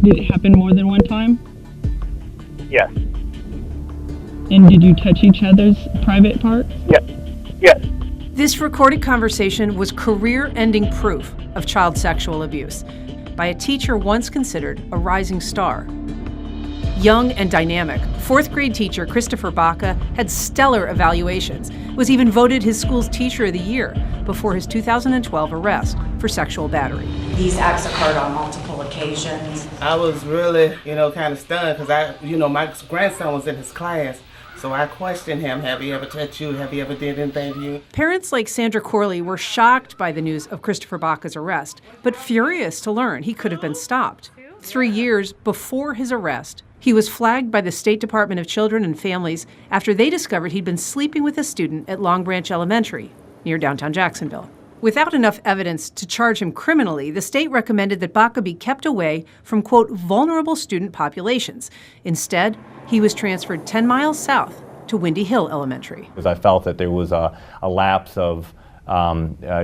Did it happen more than one time? Yes. And did you touch each other's private parts? Yes. Yes. This recorded conversation was career-ending proof of child sexual abuse by a teacher once considered a rising star. Young and dynamic, fourth grade teacher Christopher Baca had stellar evaluations, was even voted his school's Teacher of the Year before his 2012 arrest for sexual battery. These acts occurred on multiple occasions. I was really, kind of stunned because my grandson was in his class. So I questioned him, have he ever touched you? Have he ever did anything to you? Parents like Sandra Corley were shocked by the news of Christopher Baca's arrest, but furious to learn he could have been stopped. 3 years before his arrest, he was flagged by the State Department of Children and Families after they discovered he'd been sleeping with a student at Long Branch Elementary, near downtown Jacksonville. Without enough evidence to charge him criminally, the state recommended that Baca be kept away from, quote, vulnerable student populations. Instead, he was transferred 10 miles south to Windy Hill Elementary. Because I felt that there was a lapse of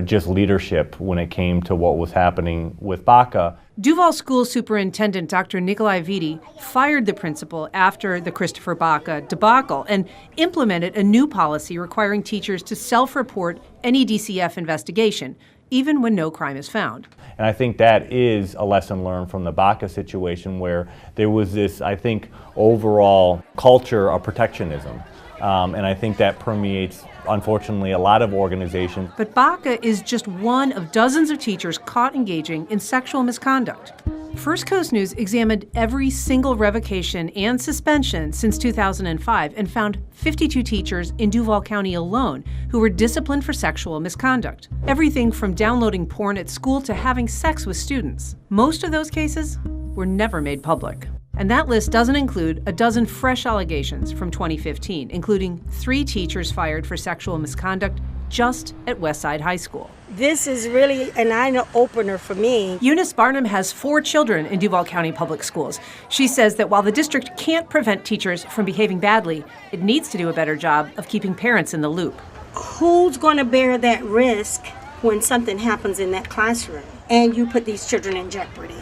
just leadership when it came to what was happening with Baca. Duval School Superintendent Dr. Nikolai Vitti fired the principal after the Christopher Baca debacle and implemented a new policy requiring teachers to self-report any DCF investigation, even when no crime is found. And I think that is a lesson learned from the Baca situation where there was this, I think, overall culture of protectionism. And I think that permeates, unfortunately, a lot of organizations. But Baca is just one of dozens of teachers caught engaging in sexual misconduct. First Coast News examined every single revocation and suspension since 2005 and found 52 teachers in Duval County alone who were disciplined for sexual misconduct. Everything from downloading porn at school to having sex with students. Most of those cases were never made public. And that list doesn't include a dozen fresh allegations from 2015, including 3 teachers fired for sexual misconduct just at Westside High School. This is really an eye-opener for me. Eunice Barnum has 4 children in Duval County Public Schools. She says that while the district can't prevent teachers from behaving badly, it needs to do a better job of keeping parents in the loop. Who's going to bear that risk when something happens in that classroom and you put these children in jeopardy?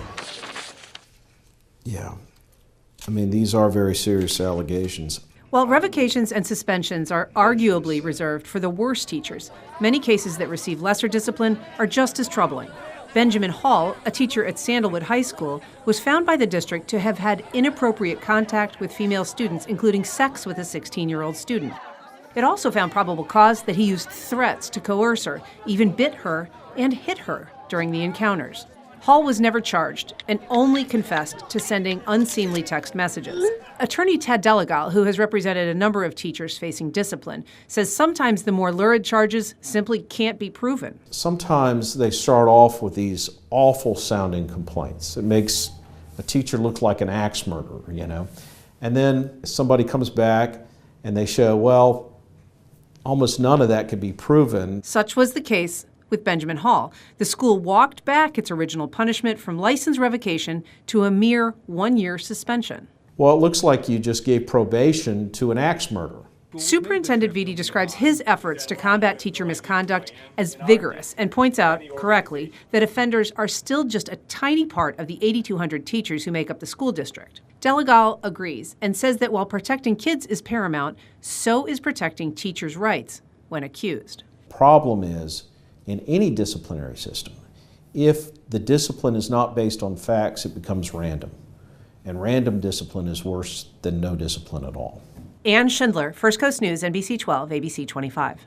Yeah. I mean, these are very serious allegations. While revocations and suspensions are arguably reserved for the worst teachers, many cases that receive lesser discipline are just as troubling. Benjamin Hall, a teacher at Sandalwood High School, was found by the district to have had inappropriate contact with female students, including sex with a 16-year-old student. It also found probable cause that he used threats to coerce her, even bit her and hit her during the encounters. Hall was never charged and only confessed to sending unseemly text messages. Attorney Ted Delegal, who has represented a number of teachers facing discipline, says sometimes the more lurid charges simply can't be proven. Sometimes they start off with these awful sounding complaints. It makes a teacher look like an axe murderer, And then somebody comes back and they show, well, almost none of that could be proven. Such was the case with Benjamin Hall. The school walked back its original punishment from license revocation to a mere 1-year suspension. Well, it looks like you just gave probation to an axe murderer. Superintendent Vitti describes his efforts to combat teacher misconduct as vigorous and points out, correctly, that offenders are still just a tiny part of the 8,200 teachers who make up the school district. Delegal agrees and says that while protecting kids is paramount, so is protecting teachers' rights when accused. Problem is, in any disciplinary system, if the discipline is not based on facts, it becomes random. And random discipline is worse than no discipline at all. Ann Schindler, First Coast News, NBC 12, ABC 25.